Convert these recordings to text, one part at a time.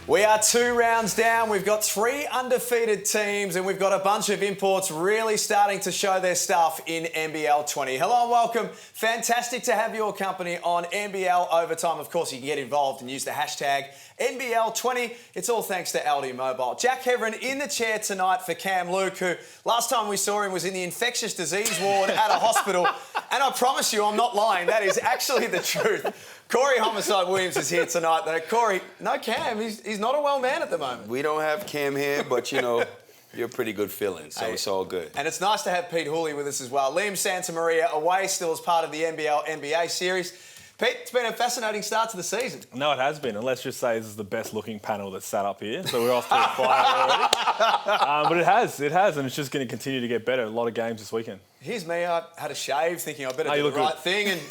We are 2 rounds down. We've got 3 undefeated teams and we've got a bunch of imports really starting to show their stuff in NBL 20. Hello and welcome. Fantastic to have your company on NBL Overtime. Of course, you can get involved and use the hashtag NBL 20. It's all thanks to LD Mobile. Jack Heverin in the chair tonight for Cam Luke, who last time we saw him was in the infectious disease ward at a hospital. And I promise you, I'm not lying. That is actually the truth. Corey Homicide Williams is here tonight, though. Corey, no Cam. He's not a well man at the moment. We don't have Cam here, but, you know, you're a pretty good feeling, so it's all good. And it's nice to have Pete Hooley with us as well. Liam Santamaria away still as part of the NBL NBA series. Pete, it's been a fascinating start to the season. No, it has been. And let's just say this is the best-looking panel that's sat up here. So we're off to a flyer already. But it has, and it's just going to continue to get better. A lot of games this weekend. Here's me. I had a shave thinking I better do the right thing. And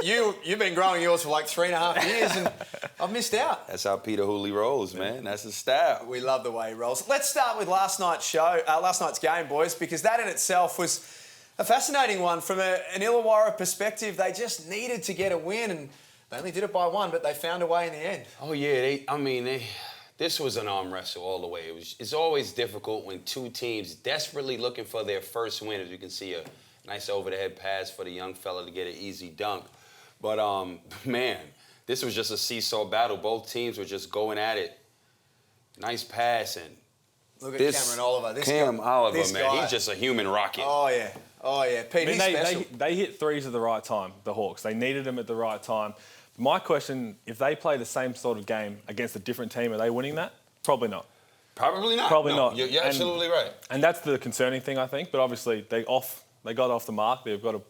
you've been growing yours for like 3.5 years and I've missed out. That's how Peter Hooley rolls, man. That's his style. We love the way he rolls. Let's start with last night's game, boys, because that in itself was a fascinating one from an Illawarra perspective. They just needed to get a win and they only did it by 1, but they found a way in the end. Oh, yeah. This was an arm wrestle all the way. It's always difficult when two teams desperately looking for their first win. As you can see, a nice over-the-head pass for the young fella to get an easy dunk. But, man, this was just a seesaw battle. Both teams were just going at it. Nice pass. And look at Cameron Oliver. Cam Oliver, man, he's just a human rocket. Oh, yeah. Oh, yeah. Pete, he's special. They hit threes at the right time, the Hawks. They needed them at the right time. My question, if they play the same sort of game against a different team, are they winning that? Probably not. Probably not. Probably not. You're absolutely right. And that's the concerning thing, I think. But obviously, they got off the mark. They've got a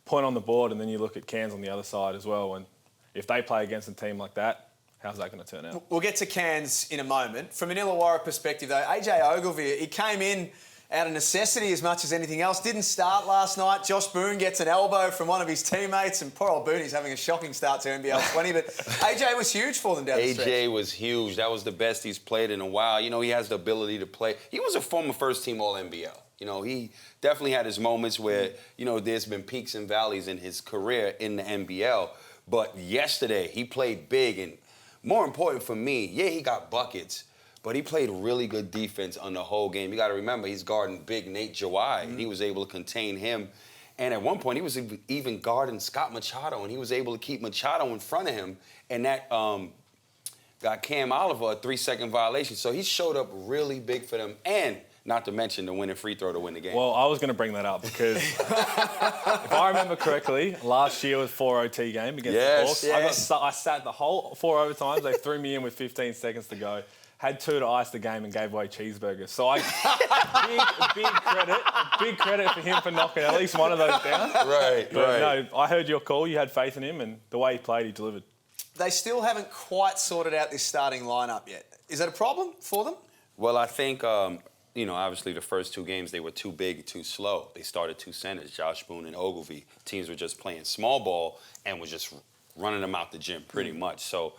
point on the board, and then you look at Cairns on the other side as well. And if they play against a team like that, how's that going to turn out? We'll get to Cairns in a moment. From an Illawarra perspective, though, AJ Ogilvie, he came in out of necessity as much as anything else. Didn't start last night. Josh Boone gets an elbow from one of his teammates, and poor old Boone's having a shocking start to NBL 20. But AJ was huge for them down the stretch. AJ was huge. That was the best he's played in a while. You know, he has the ability to play. He was a former first-team All-NBL. You know, he definitely had his moments where, you know, there's been peaks and valleys in his career in the NBL. But yesterday, he played big. And more important for me, yeah, he got buckets, but he played really good defense on the whole game. You got to remember, he's guarding big Nate Jawai, and he was able to contain him. And at one point, he was even guarding Scott Machado, and he was able to keep Machado in front of him. And that got Cam Oliver a 3-second violation. So he showed up really big for them. And not to mention the winning free throw to win the game. Well, I was going to bring that up because if I remember correctly, last year was 4 OT game against the Hawks. Yes. I sat the whole 4 overtimes. They threw me in with 15 seconds to go. Had 2 to ice the game and gave away cheeseburgers. So big credit for him for knocking at least one of those down. Right. No, I heard your call. You had faith in him, and the way he played, he delivered. They still haven't quite sorted out this starting lineup yet. Is that a problem for them? Well, I think, you know, obviously the first 2 games, they were too big, too slow. They started 2 centers, Josh Boone and Ogilvie. Teams were just playing small ball and was just running them out the gym pretty much. So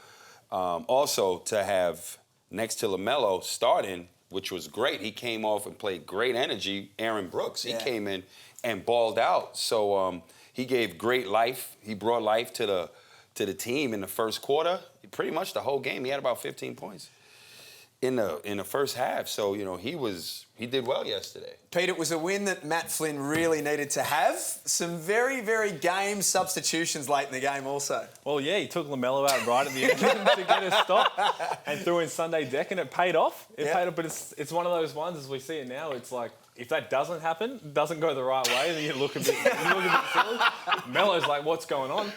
also to have next to LaMelo starting, which was great. He came off and played great energy. Aaron Brooks, he came in and balled out. So he gave great life. He brought life to the team in the first quarter. Pretty much the whole game. He had about 15 points in the first half. So, you know, he did well yesterday. Pete, it was a win that Matt Flynn really needed to have. Some very, very game substitutions late in the game also. Well, yeah, he took LaMelo out right at the end to get a stop and threw in Sunday Deck, and it paid off. Paid off, but it's one of those ones, as we see it now, it's like, if that doesn't happen, doesn't go the right way, then you look a bit silly. Melo's like, what's going on?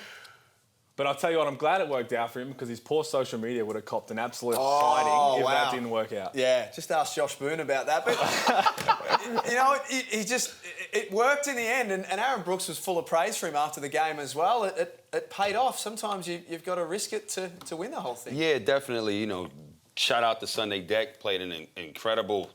But I'll tell you what, I'm glad it worked out for him because his poor social media would have copped an absolute fighting if that didn't work out. Yeah, just ask Josh Boone about that. But, you know, it worked in the end, and Aaron Brooks was full of praise for him after the game as well. It paid off. Sometimes you've got to risk it to win the whole thing. Yeah, definitely. You know, shout out to Sunday Deck, played an incredible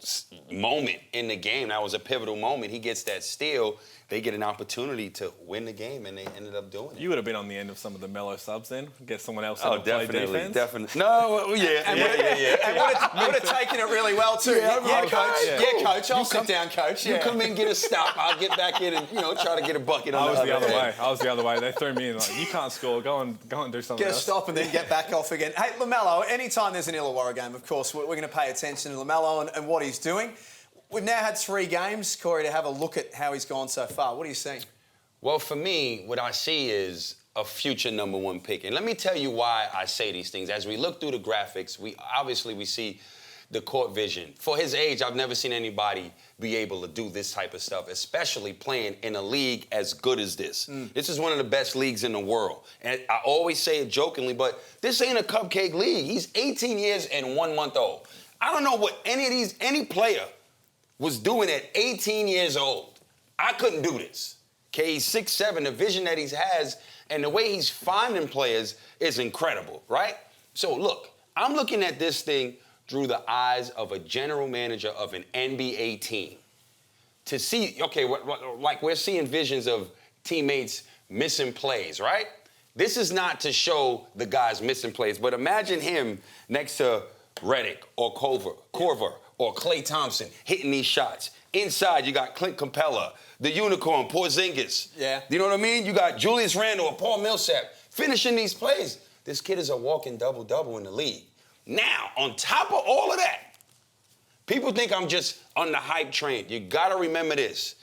moment in the game. That was a pivotal moment. He gets that steal, they get an opportunity to win the game, and they ended up doing it. You would have been on the end of some of the Melo subs then. Get someone else Oh, to play definitely, defense. definitely. No, yeah. And would have taken it really well too. Yeah, coach. Yeah, coach. I'll sit down, coach. You come in, get a stop. I'll get back in and try to get a bucket. I on was the other end. way. I was the other way. They threw me in like, you can't score. Go and do something Get a else. stop and then get back off again. Hey, LaMelo, anytime there's an Illawarra game, of course, we're going to pay attention to LaMelo and what he's doing. We've now had 3 games, Corey, to have a look at how he's gone so far. What are you seeing? Well, for me, what I see is a future number 1 pick. And let me tell you why I say these things. As we look through the graphics, we see the court vision. For his age, I've never seen anybody be able to do this type of stuff, especially playing in a league as good as this. This is one of the best leagues in the world. And I always say it jokingly, but this ain't a cupcake league. He's 18 years and 1 month old. I don't know what any player was doing at 18 years old. I couldn't do this. Okay, he's 6'7", the vision that he has and the way he's finding players is incredible, right? So look, I'm looking at this thing through the eyes of a general manager of an NBA team. To see, okay, like we're seeing visions of teammates missing plays, right? This is not to show the guys missing plays, but imagine him next to Redick or Korver or Klay Thompson hitting these shots. Inside, you got Clint Capella, the unicorn, Porzingis. Yeah. You know what I mean? You got Julius Randle or Paul Millsap finishing these plays. This kid is a walking double-double in the league. Now, on top of all of that, people think I'm just on the hype train. You got to remember this.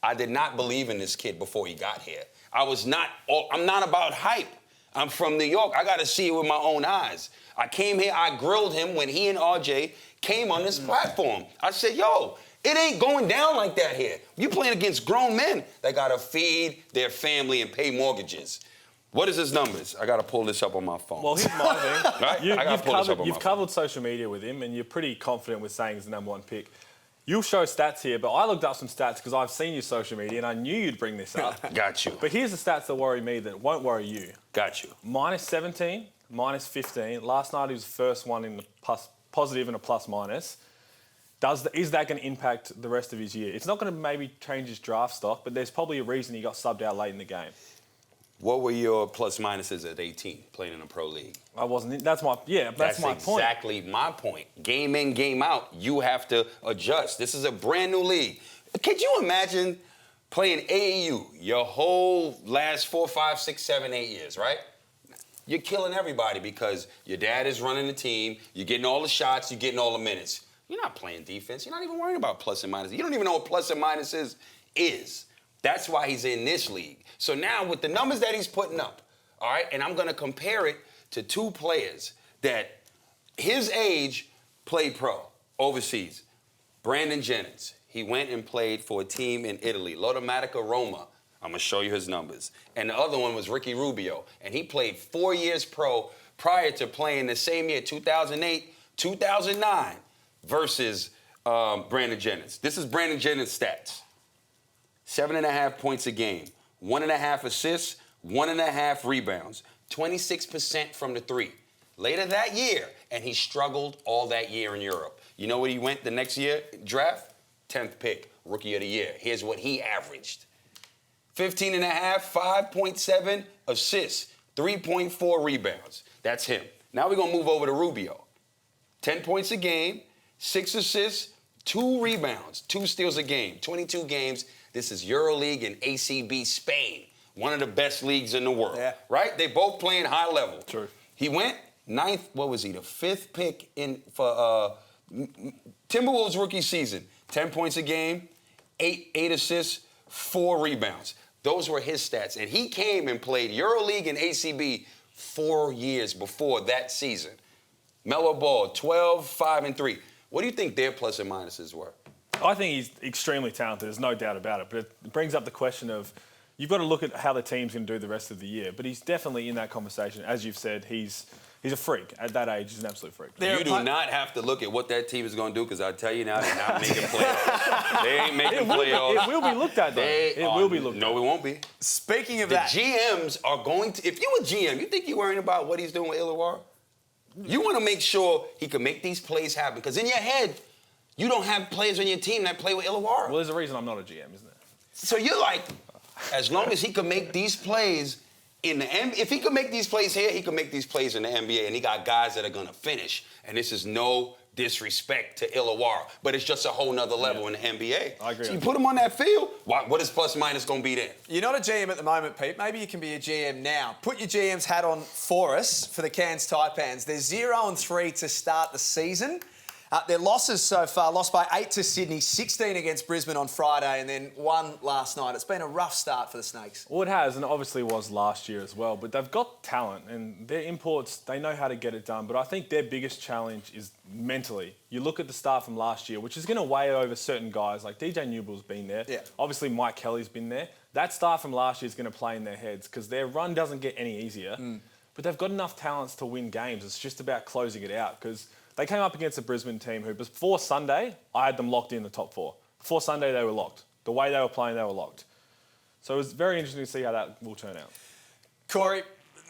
I did not believe in this kid before he got here. I'm not about hype. I'm from New York. I got to see it with my own eyes. I came here, I grilled him when he and RJ came on this platform. I said, yo, it ain't going down like that here. You playing against grown men that got to feed their family and pay mortgages. What is his numbers? I got to pull this up on my phone. Well, here's my thing. Right? You've covered social media with him, and you're pretty confident with saying he's the number 1 pick. You'll show stats here, but I looked up some stats because I've seen your social media, and I knew you'd bring this up. Got you. But here's the stats that worry me that won't worry you. Got you. -17, -15. Last night he was the first one in the positive and a plus-minus. Is that going to impact the rest of his year? It's not going to maybe change his draft stock, but there's probably a reason he got subbed out late in the game. What were your plus minuses at 18 playing in a pro league? I wasn't. That's my point. That's exactly my point. Game in, game out, you have to adjust. This is a brand new league. Could you imagine playing AAU your whole last 4, 5, 6, 7, 8 years, right? You're killing everybody because your dad is running the team, you're getting all the shots, you're getting all the minutes. You're not playing defense. You're not even worrying about plus and minus. You don't even know what plus and minuses is. That's why he's in this league. So now with the numbers that he's putting up, all right, and I'm going to compare it to 2 players that his age played pro overseas. Brandon Jennings. He went and played for a team in Italy, Lottomatica Roma. I'm going to show you his numbers. And the other one was Ricky Rubio. And he played 4 years pro prior to playing the same year, 2008, 2009, versus Brandon Jennings. This is Brandon Jennings' stats. 7.5 points a game, 1.5 assists, 1.5 rebounds, 26% from the 3. Later that year, and he struggled all that year in Europe. You know what he went the next year, draft? 10th pick, rookie of the year. Here's what he averaged. 15.5, 5.7 assists, 3.4 rebounds. That's him. Now we're going to move over to Rubio. 10 points a game, 6 assists, 2 rebounds, 2 steals a game, 22 games. This is EuroLeague and ACB Spain, one of the best leagues in the world, right? They both playing high level. True. He went 9th, what was he, the 5th pick for Timberwolves rookie season. 10 points a game, 8 assists, 4 rebounds. Those were his stats. And he came and played EuroLeague and ACB 4 years before that season. LaMelo Ball, 12, 5, and 3. What do you think their plus and minuses were? I think he's extremely talented, there's no doubt about it. But it brings up the question of, you've got to look at how the team's going to do the rest of the year. But he's definitely in that conversation. As you've said, he's a freak. At that age, he's an absolute freak. You do not have to look at what that team is going to do, because I tell you now, they're not making playoffs. They ain't making playoffs. It will be looked at, though. It will be looked at. No, it won't be. Speaking of the that, GMs are going to. If you a GM, you think you're worrying about what he's doing with Illawarra? You want to make sure he can make these plays happen, because in your head, you don't have players on your team that play with Illawarra. Well, there's a reason I'm not a GM, isn't there? So you're like, as long as he can make these plays in the if he can make these plays here, he can make these plays in the NBA. And he got guys that are gonna finish. And this is no disrespect to Illawarra, but it's just a whole nother level in the NBA. I agree. So you put him on that field, what is plus minus gonna be then? You're not a GM at the moment, Pete. Maybe you can be a GM now. Put your GM's hat on for us for the Cairns Taipans. They're 0-3 to start the season. Their losses so far, lost by 8 to Sydney, 16 against Brisbane on Friday, and then 1 last night. It's been a rough start for the Snakes. Well, it has, and obviously was last year as well. But they've got talent, and their imports, they know how to get it done. But I think their biggest challenge is mentally. You look at the start from last year, which is going to weigh over certain guys. Like DJ Newbill's been there. Yeah. Obviously, Mike Kelly's been there. That start from last year is going to play in their heads because their run doesn't get any easier. But they've got enough talents to win games. It's just about closing it out because they came up against a Brisbane team who, before Sunday, I had them locked in the top 4. Before Sunday, they were locked. The way they were playing, they were locked. So it was very interesting to see how that will turn out. Corey,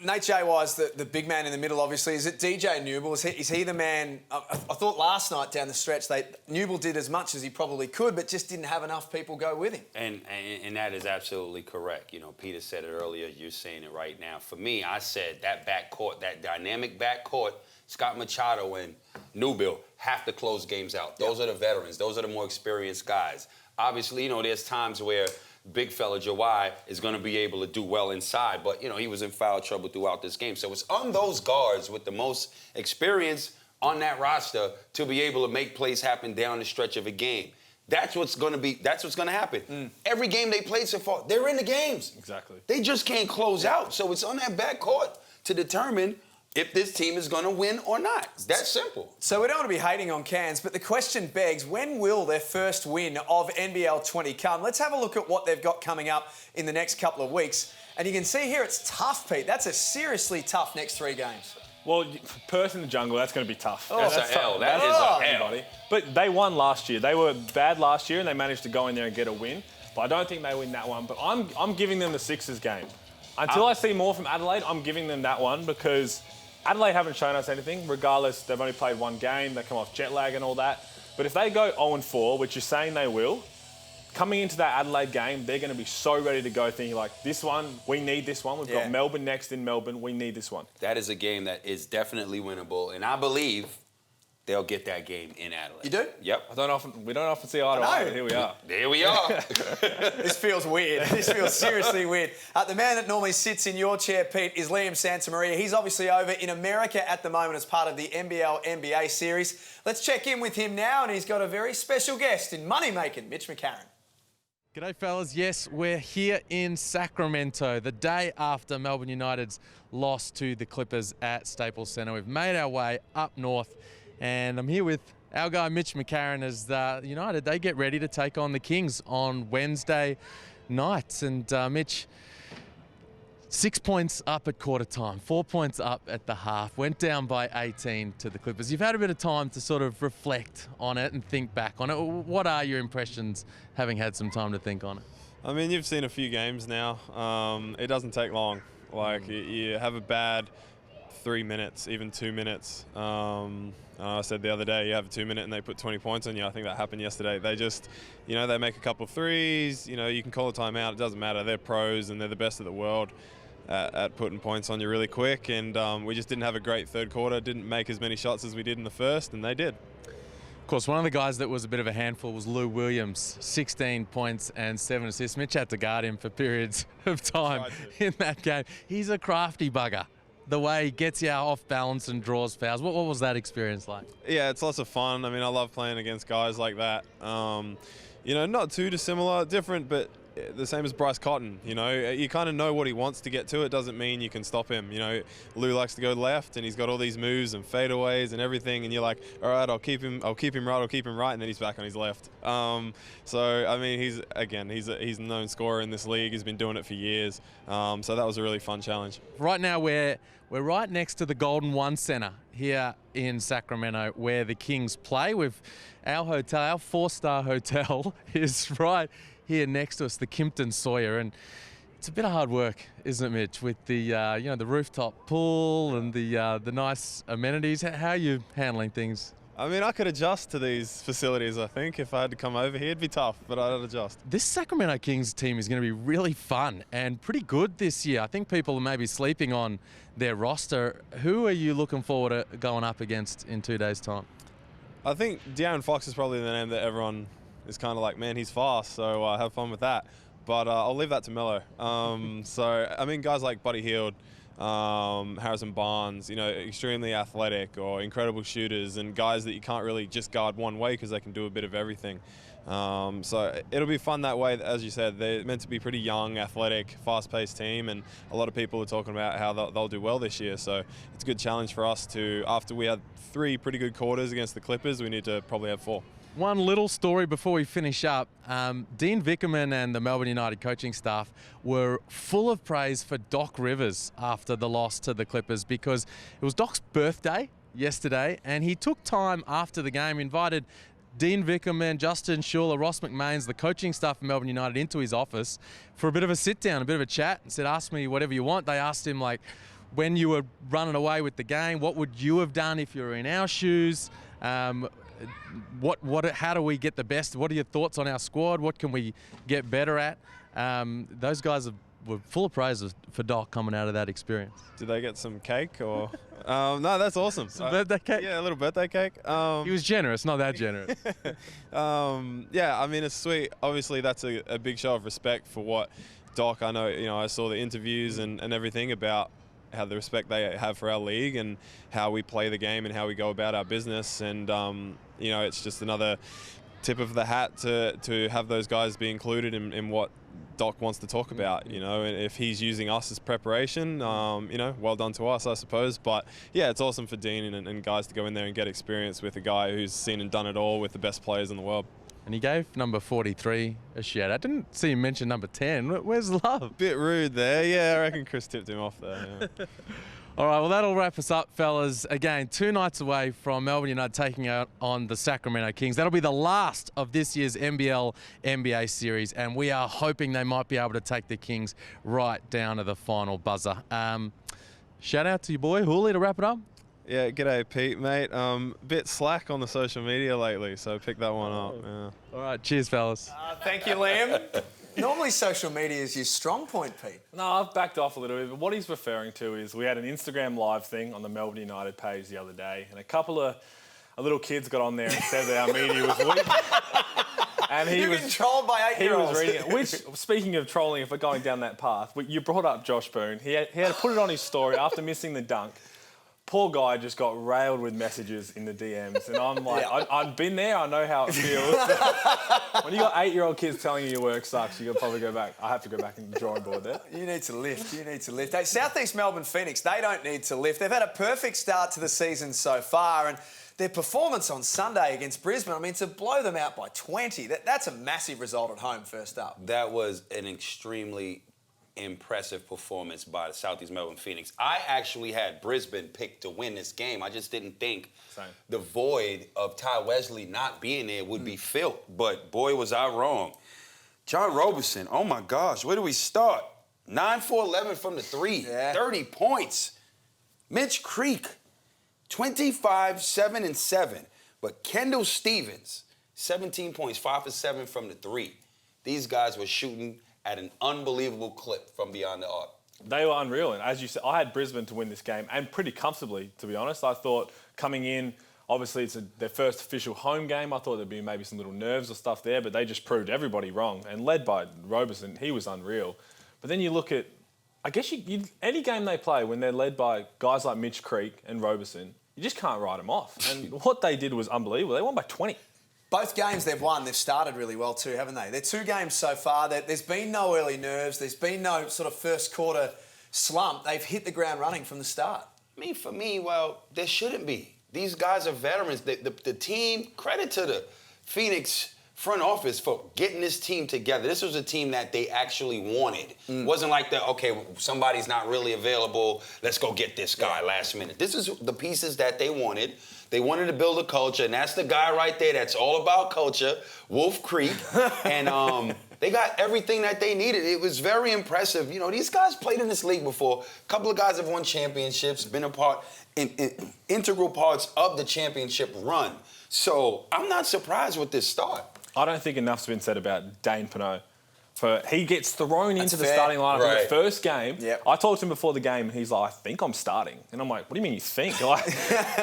Nate J-Wise, the big man in the middle, obviously. Is it DJ Newbill? Is he the man? I thought last night down the stretch, Newbill did as much as he probably could, but just didn't have enough people go with him. And that is absolutely correct. You know, Peter said it earlier. You're saying it right now. For me, I said that backcourt, that dynamic backcourt, Scott Machado and Newbill have to close games out. Those are the veterans. Those are the more experienced guys. Obviously, you know, there's times where big fella Jawai is going to be able to do well inside, but, you know, he was in foul trouble throughout this game. So it's on those guards with the most experience on that roster to be able to make plays happen down the stretch of a game. That's what's going to happen. Every game they played so far, they're in the games. Exactly. They just can't close out. So it's on that backcourt to determine if this team is going to win or not. It's that simple. So we don't want to be hating on Cairns, but the question begs, when will their first win of NBL 20 come? Let's have a look at what they've got coming up in the next couple of weeks. And you can see here it's tough, Pete. That's a seriously tough next 3 games. Well, Perth in the jungle, that's going to be tough. That's a L. That is a L. But they won last year. They were bad last year and they managed to go in there and get a win. But I don't think they win that one. But I'm giving them the Sixers game. Until I see more from Adelaide, I'm giving them that one because Adelaide haven't shown us anything. Regardless, they've only played 1 game. They come off jet lag and all that. But if they go 0-4, which you're saying they will, coming into that Adelaide game, they're going to be so ready to go, thinking like, this one, we need this one. We've got Melbourne next in Melbourne. We need this one. That is a game that is definitely winnable, and I believe they'll get that game in Adelaide. You do? Yep. We don't often see eye to eye, but here we are. There we are. This feels weird. This feels seriously weird. The man that normally sits in your chair, Pete, is Liam Santamaria. He's obviously over in America at the moment as part of the NBL NBA series. Let's check in with him now, and he's got a very special guest in money-making, Mitch McCarran. G'day fellas, yes, we're here in Sacramento, the day after Melbourne United's loss to the Clippers at Staples Center. We've made our way up north, and I'm here with our guy Mitch McCarran as United, they get ready to take on the Kings on Wednesday night. And Mitch, 6 points up at quarter time, 4 points up at the half, went down by 18 to the Clippers. You've had a bit of time to sort of reflect on it and think back on it. What are your impressions having had some time to think on it? I mean, you've seen a few games now. It doesn't take long. Like, you have a bad 3 minutes, even 2 minutes. I said the other day, you have a 2 minute and they put 20 points on you. I think that happened yesterday. They just, they make a couple of threes. You can call a timeout. It doesn't matter. They're pros and they're the best of the world at putting points on you really quick. And we just didn't have a great third quarter. Didn't make as many shots as we did in the first, and they did. Of course, one of the guys that was a bit of a handful was Lou Williams, 16 points and 7 assists. Mitch had to guard him for periods of time in that game. He's a crafty bugger. The way he gets you off balance and draws fouls. What was that experience like? Yeah, it's lots of fun. I mean, I love playing against guys like that. Not too dissimilar, different, but the same as Bryce Cotton. You kind of know what he wants to get to. It doesn't mean you can stop him. Lou likes to go left, and he's got all these moves and fadeaways and everything. And you're like, all right, I'll keep him right, and then he's back on his left. So I mean, he's a known scorer in this league. He's been doing it for years. So that was a really fun challenge. Right now, we're right next to the Golden One Center here in Sacramento, where the Kings play. Our hotel, our 4-star hotel, is right here next to us, the Kimpton Sawyer, and it's a bit of hard work, isn't it, Mitch? With the the rooftop pool and the nice amenities. How are you handling things? I mean, I could adjust to these facilities, I think. If I had to come over here, it'd be tough, but I'd adjust. This Sacramento Kings team is going to be really fun and pretty good this year. I think people are maybe sleeping on their roster. Who are you looking forward to going up against in 2 days' time? I think De'Aaron Fox is probably the name that everyone is kind of like, man, he's fast, so have fun with that. But I'll leave that to Melo. So, I mean, guys like Buddy Hield, Harrison Barnes, extremely athletic or incredible shooters, and guys that you can't really just guard one way because they can do a bit of everything. So it'll be fun that way. As you said, they're meant to be pretty young, athletic, fast-paced team, and a lot of people are talking about how they'll do well this year. So it's a good challenge for us to, after we had 3 pretty good quarters against the Clippers, we need to probably have 4. One little story before we finish up. Dean Vickerman and the Melbourne United coaching staff were full of praise for Doc Rivers after the loss to the Clippers because it was Doc's birthday yesterday and he took time after the game, invited Dean Vickerman, Justin Schuller, Ross McMains, the coaching staff of Melbourne United into his office for a bit of a sit down, a bit of a chat, and said, ask me whatever you want. They asked him, like, when you were running away with the game, what would you have done if you were in our shoes? How do we get the best? What are your thoughts on our squad? What can we get better at? Those guys were full of praise for Doc coming out of that experience. Did they get some cake or? No, that's awesome. Some birthday cake? Yeah, a little birthday cake. He was generous, not that generous. Yeah, I mean, it's sweet. Obviously, that's a big show of respect for what Doc, I know, I saw the interviews and everything about how the respect they have for our league and how we play the game and how we go about our business. And, it's just another tip of the hat to have those guys be included in what Doc wants to talk about, and if he's using us as preparation, well done to us, I suppose. But yeah, it's awesome for Dean and guys to go in there and get experience with a guy who's seen and done it all with the best players in the world. And he gave number 43 a shout. I didn't see him mention number 10. Where's Love? Bit rude there. Yeah, I reckon Chris tipped him off there. Yeah. All right, well, that'll wrap us up, fellas. Again, 2 nights away from Melbourne United taking out on the Sacramento Kings. That'll be the last of this year's NBL NBA series, and we are hoping they might be able to take the Kings right down to the final buzzer. Shout out to your boy, Hooley, to wrap it up. Yeah, g'day, Pete, mate. Bit slack on the social media lately, so pick that one up. Yeah. All right, cheers, fellas. Thank you, Liam. Normally social media is your strong point, Pete. No, I've backed off a little bit, but what he's referring to is we had an Instagram live thing on the Melbourne United page the other day, and a couple of little kids got on there and said that our media was weak. And he was trolled by 8-year-olds. He was reading it. Which, speaking of trolling, if we're going down that path, you brought up Josh Boone. He had to put it on his story after missing the dunk. Poor guy just got railed with messages in the DMs. And I'm like, I've been there, I know how it feels. When you got 8-year-old kids telling you your work sucks, you got to probably go back. I have to go back in the drawing board there. You need to lift. Hey, Southeast Melbourne Phoenix, they don't need to lift. They've had a perfect start to the season so far. And their performance on Sunday against Brisbane, I mean, to blow them out by 20, that's a massive result at home first up. That was an extremely impressive performance by the Southeast Melbourne Phoenix. I actually had Brisbane picked to win this game. I just didn't think the void of Ty Wesley not being there would be filled. But boy, was I wrong. John Roberson, oh my gosh, where do we start? 9-for-11 from the 3, 30 points. Mitch Creek, 25, 7 and 7. But Kendall Stevens, 17 points, 5 for 7 from the 3. These guys were shooting at an unbelievable clip from beyond the arc. They were unreal. And as you said, I had Brisbane to win this game, and pretty comfortably, to be honest. I thought coming in, obviously it's their first official home game. I thought there'd be maybe some little nerves or stuff there, but they just proved everybody wrong. And led by Roberson, he was unreal. But then you look at, I guess any game they play when they're led by guys like Mitch Creek and Roberson, you just can't write them off. And what they did was unbelievable. They won by 20. Both games they've won, they've started really well too, haven't they? They're 2 games so far. There's been no early nerves. There's been no sort of first quarter slump. They've hit the ground running from the start. I mean, for me, well, there shouldn't be. These guys are veterans. The team, credit to the Phoenix front office for getting this team together. This was a team that they actually wanted. It wasn't like somebody's not really available, let's go get this guy last minute. This is the pieces that they wanted. They wanted to build a culture, and that's the guy right there that's all about culture, Wolf Creek. And They got everything that they needed. It was very impressive. You know, these guys played in this league before. A couple of guys have won championships, been a part, integral parts of the championship run. So I'm not surprised with this start. I don't think enough's been said about Dane Pinot. He gets thrown into the fair. starting lineup in Right. the first game. Yep. I talked to him before the game, and he's like, I think I'm starting. And I'm like, what do you mean you think? Like,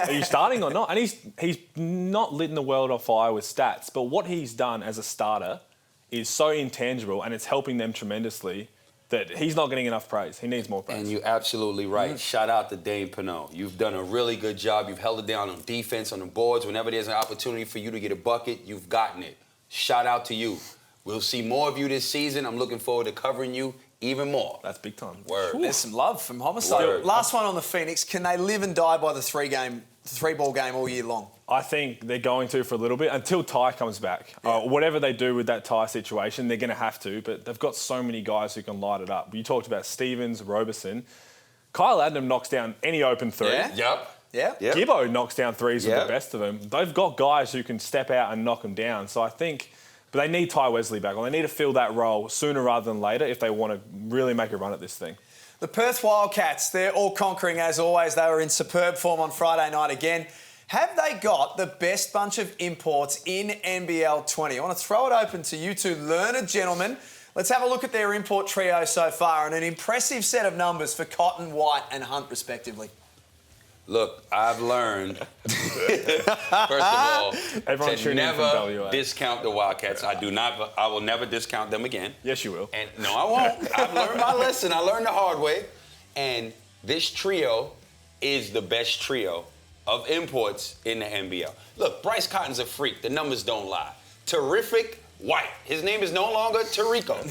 are you starting or not? And he's not lit in the world on fire with stats, but what he's done as a starter is so intangible, and it's helping them tremendously that he's not getting enough praise. He needs more praise. And you're absolutely right. Shout out to Dane Pinot. You've done a really good job. You've held it down on defense, on the boards. Whenever there's an opportunity for you to get a bucket, you've gotten it. Shout out to you. We'll see more of you this season. I'm looking forward to covering you even more. That's big time. Word. There's some love from Homicide. Word. Last one on the Phoenix. Can they live and die by the three-ball game all year long? I think they're going to for a little bit until Ty comes back. Whatever they do with that Ty situation, they're going to have to, but they've got so many guys who can light it up. You talked about Stevens, Roberson. Kyle Adnam knocks down any open three. Yeah. Yep. Yeah. Yep. Gibbo knocks down threes with Yep. the best of them. They've got guys who can step out and knock them down. So I think, but they need Ty Wesley back, or they need to fill that role sooner rather than later if they want to really make a run at this thing. The Perth Wildcats, they're all conquering as always. They were in superb form on Friday night again. Have they got the best bunch of imports in NBL 20? I want to throw it open to you two learned gentlemen. Let's have a look at their import trio so far and an impressive set of numbers for Cotton, White and Hunt respectively. Look, I've learned, first of all, Everyone to tune in from never WA. discount the Wildcats. I will never discount them again. Yes, you will. And no, I won't. I've learned my lesson. I learned the hard way. And this trio is the best trio of imports in the NBL. Look, Bryce Cotton's a freak. The numbers don't lie. Terrific White. His name is no longer Tarico.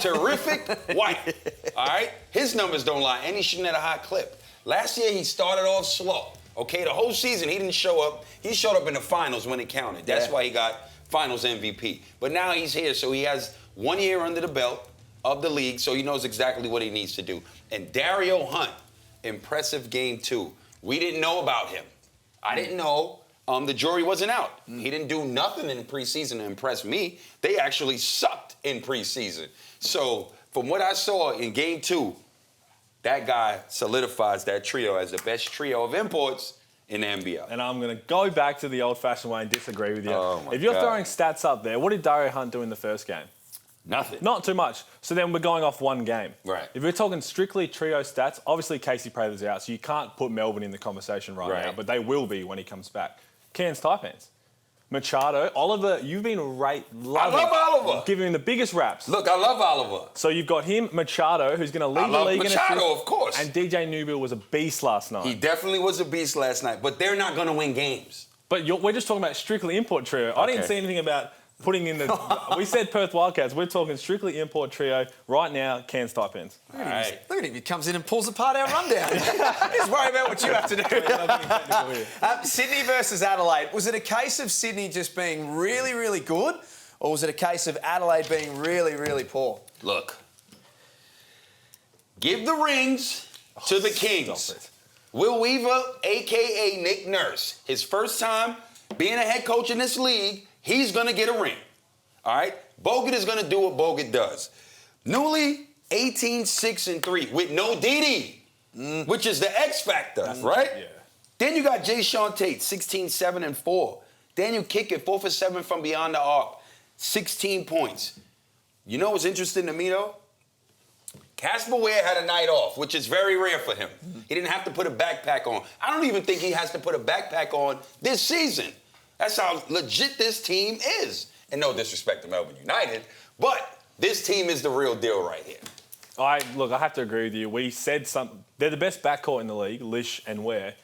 Terrific White. All right? His numbers don't lie, and he's shooting at a high clip. Last year, he started off slow. Okay, the whole season, he didn't show up. He showed up in the finals when it counted. That's why he got finals MVP. But now he's here, so he has 1 year under the belt of the league, so he knows exactly what he needs to do. And Dario Hunt, impressive game 2. We didn't know about him. I didn't know. The jury wasn't out. He didn't do nothing in preseason to impress me. They actually sucked in preseason. So from what I saw in game 2, that guy solidifies that trio as the best trio of imports in the NBL. And I'm going to go back to the old-fashioned way and disagree with you. Oh, my if you're God. throwing stats up there, what did Dario Hunt do in the first game? Nothing. Not too much. So then we're going off one game. Right. If we're talking strictly trio stats, obviously Casey Prather's out, so you can't put Melbourne in the conversation right now, but they will be when he comes back. Cairns Taipans. Machado, Oliver, you've been loving. I love Oliver. Giving him the biggest raps. Look, I love Oliver. So you've got him, Machado, who's going to lead I the love league in assists. Machado, of course. And DJ Newbill was a beast last night. He definitely was a beast last night, but they're not going to win games. But we're just talking about strictly import trio. I didn't Okay. see anything about putting in the... we said Perth Wildcats. We're talking strictly import trio. Right now, Cairns Taipans. All right. Look at him, he comes in and pulls apart our rundown. Just worry about what you have to do. Sydney versus Adelaide. Was it a case of Sydney just being really, really good, or was it a case of Adelaide being really, really poor? Look, give the rings to the Stop Kings. it. Will Weaver, a.k.a. Nick Nurse, his first time being a head coach in this league, he's going to get a ring. All right? Bogut is going to do what Bogut does. Newly, 18-6-3 with no Didi, which is the X factor, right? Yeah. Then you got Jay Sean Tate, 16-7-4. Daniel Kickett, 4 for 7 from beyond the arc, 16 points. You know what's interesting to me, though? Casper Ware had a night off, which is very rare for him. He didn't have to put a backpack on. I don't even think he has to put a backpack on this season. That's how legit this team is. And no disrespect to Melbourne United, but this team is the real deal right here. I have to agree with you. We said they're the best backcourt in the league, Lish and Ware.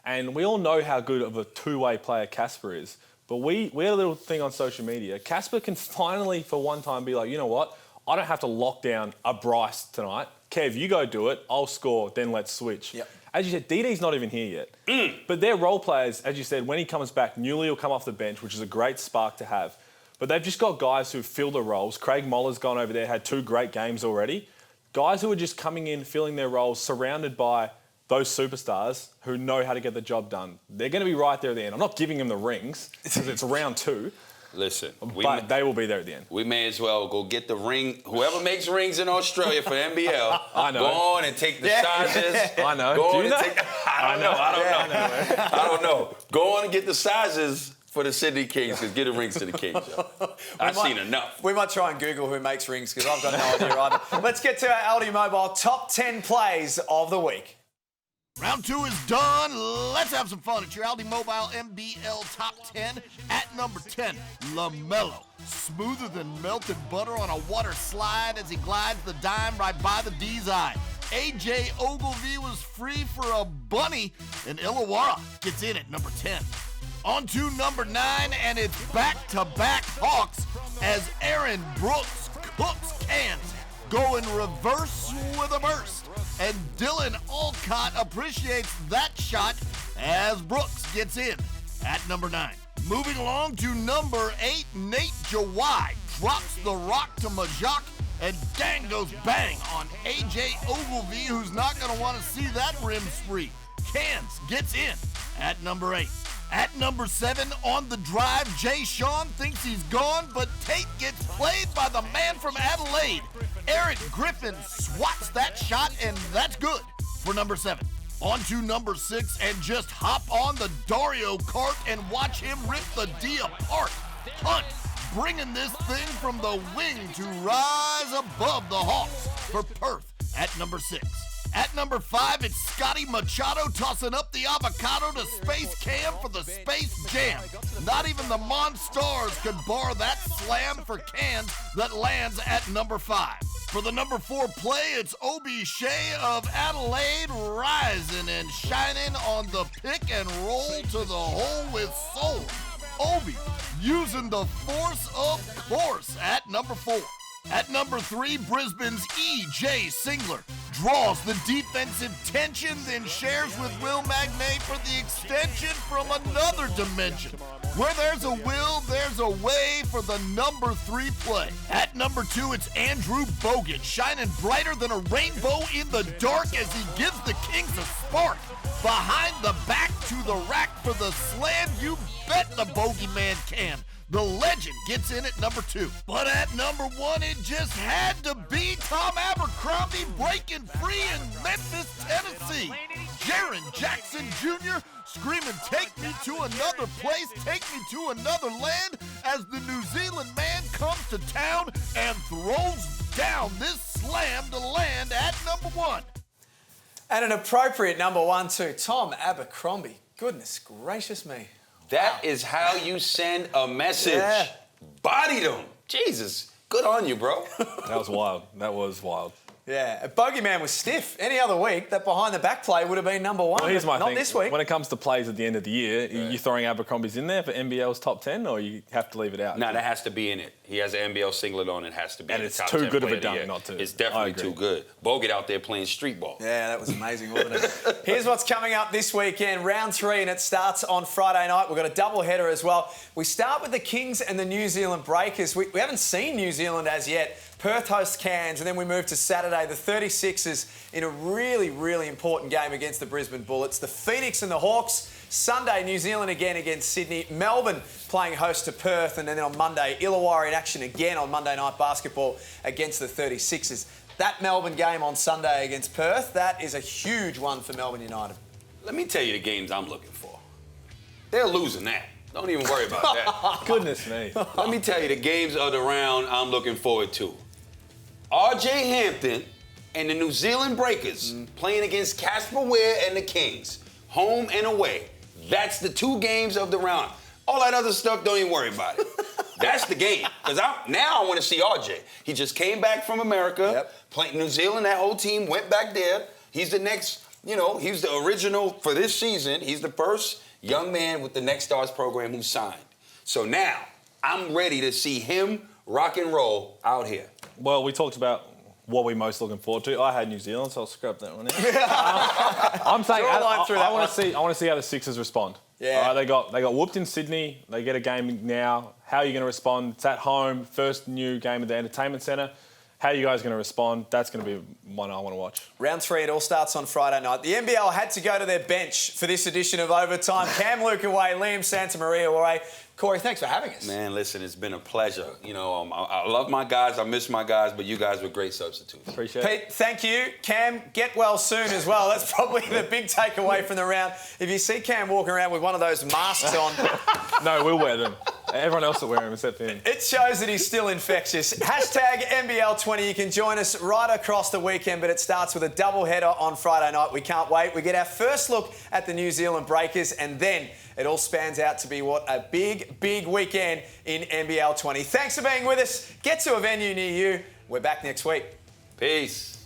And we all know how good of a two-way player Casper is. But we had a little thing on social media. Casper can finally, for one time, be like, you know what? I don't have to lock down a Bryce tonight. Kev, you go do it. I'll score, then let's switch. Yep. As you said, DD's not even here yet. But they're role players, as you said, when he comes back, Newley will come off the bench, which is a great spark to have. But they've just got guys who fill the roles. Craig Moller's gone over there, had 2 great games already. Guys who are just coming in, filling their roles, surrounded by those superstars who know how to get the job done. They're going to be right there at the end. I'm not giving them the rings because it's round 2. Listen, But they will be there at the end. we may as well go get the ring. Whoever makes rings in Australia for NBL, I know. go on and take the sizes. I know. Go Do on you and know? take. I don't know. Go on and get the sizes for the Sydney Kings, because get the rings to the Kings. I've seen enough. We might try and Google who makes rings because I've got no idea either. Let's get to our LD Mobile top 10 plays of the week. Round 2 is done. Let's have some fun. It's your Aldi Mobile NBL Top 10. At number 10, LaMelo. Smoother than melted butter on a water slide as he glides the dime right by the D's eye. AJ Ogilvy was free for a bunny, and Illawarra gets in at number 10. On to number 9, and it's back-to-back Hawks as Aaron Brooks cooks Cairns, going reverse with a burst. And Dylan Alcott appreciates that shot as Brooks gets in at number 9. Moving along to number 8, Nate Jawai drops the rock to Majak, and gang goes bang on AJ Ogilvy, who's not going to want to see that rim spree. Cairns gets in at number 8. At number 7, on the drive, Jay Sean thinks he's gone, but Tate gets played by the man from Adelaide. Eric Griffin swats that shot, and that's good for number 7. On to number 6, and just hop on the Dario cart and watch him rip the D apart. Hunt bringing this thing from the wing to rise above the Hawks for Perth at number 6. At number 5, it's Scotty Machado tossing up the avocado to Space Cam for the Space Jam. Not even the Monstars could bar that slam for Cairns that lands at number 5. For the number 4 play, it's Obi Shea of Adelaide rising and shining on the pick and roll to the hole with soul. Obi using the force of course at number 4. At number 3, Brisbane's E.J. Singler draws the defensive tension, then shares with Will Magnay for the extension from another dimension. Where there's a will, there's a way for the number 3 play. At number 2, it's Andrew Bogut, shining brighter than a rainbow in the dark as he gives the Kings a spark. Behind the back to the rack for the slam, you bet the bogeyman can. The legend gets in at number 2. But at number 1, it just had to be Tom Abercrombie breaking free in Memphis, Tennessee. Jaron Jackson Jr. screaming, "Take me to another place, take me to another land," as the New Zealand man comes to town and throws down this slam to land at number 1. And an appropriate number 1 too, Tom Abercrombie. Goodness gracious me. That is how you send a message. Yeah. Bodied him. Jesus. Good on you, bro. That was wild. That was wild. Yeah, Bogeyman was stiff. Any other week, that behind the back play would have been number 1. Well, here's my not thing. this week. When it comes to plays at the end of the year, you throwing Abercrombie's in there for NBL's top 10, or you have to leave it out? No, that has to be in it. He has an NBL singlet on. It has to be. And in it's the top too 10 good of player a dunk the year. not to. It's I definitely agree. too good. Bogut out there playing street ball. Yeah, that was amazing, wasn't it? Here's what's coming up this weekend. Round 3, and it starts on Friday night. We've got a double header as well. We start with the Kings and the New Zealand Breakers. We haven't seen New Zealand as yet. Perth hosts Cairns, and then we move to Saturday, the 36ers in a really, really important game against the Brisbane Bullets. The Phoenix and the Hawks. Sunday, New Zealand again against Sydney. Melbourne playing host to Perth, and then on Monday, Illawarra in action again on Monday Night Basketball against the 36ers. That Melbourne game on Sunday against Perth, that is a huge one for Melbourne United. Let me tell you the games I'm looking for. They're losing that. Don't even worry about that. Goodness me. Let me tell you the games of the round I'm looking forward to. R.J. Hampton and the New Zealand Breakers playing against Casper Ware and the Kings, home and away. That's the 2 games of the round. All that other stuff, don't even worry about it. That's the game. Because now I want to see R.J. He just came back from America, playing New Zealand. That whole team went back there. He's the next, he's the original for this season. He's the first young man with the Next Stars program who signed. So now I'm ready to see him rock and roll out here. Well, we talked about what we're most looking forward to. I had New Zealand, so I'll scrap that one out. I'm saying I want to see how the Sixers respond. Yeah. They got whooped in Sydney. They get a game now. How are you going to respond? It's at home. First new game at the Entertainment Centre. how you guys are going to respond, that's going to be one I want to watch. Round 3, it all starts on Friday night. The NBL had to go to their bench for this edition of Overtime. Cam Luke away, Liam Santamaria away. Corey, thanks for having us. Man, listen, it's been a pleasure. You know, I love my guys. I miss my guys, but you guys were great substitutes. Appreciate it. Pete, thank you. Cam, get well soon as well. That's probably the big takeaway from the round. If you see Cam walking around with one of those masks on... No, we'll wear them. Everyone else will wear them except him. It shows that he's still infectious. Hashtag NBL20. You can join us right across the weekend, but it starts with a double header on Friday night. We can't wait. We get our first look at the New Zealand Breakers, and then it all spans out to be what a big, big weekend in NBL 20. Thanks for being with us. Get to a venue near you. We're back next week. Peace.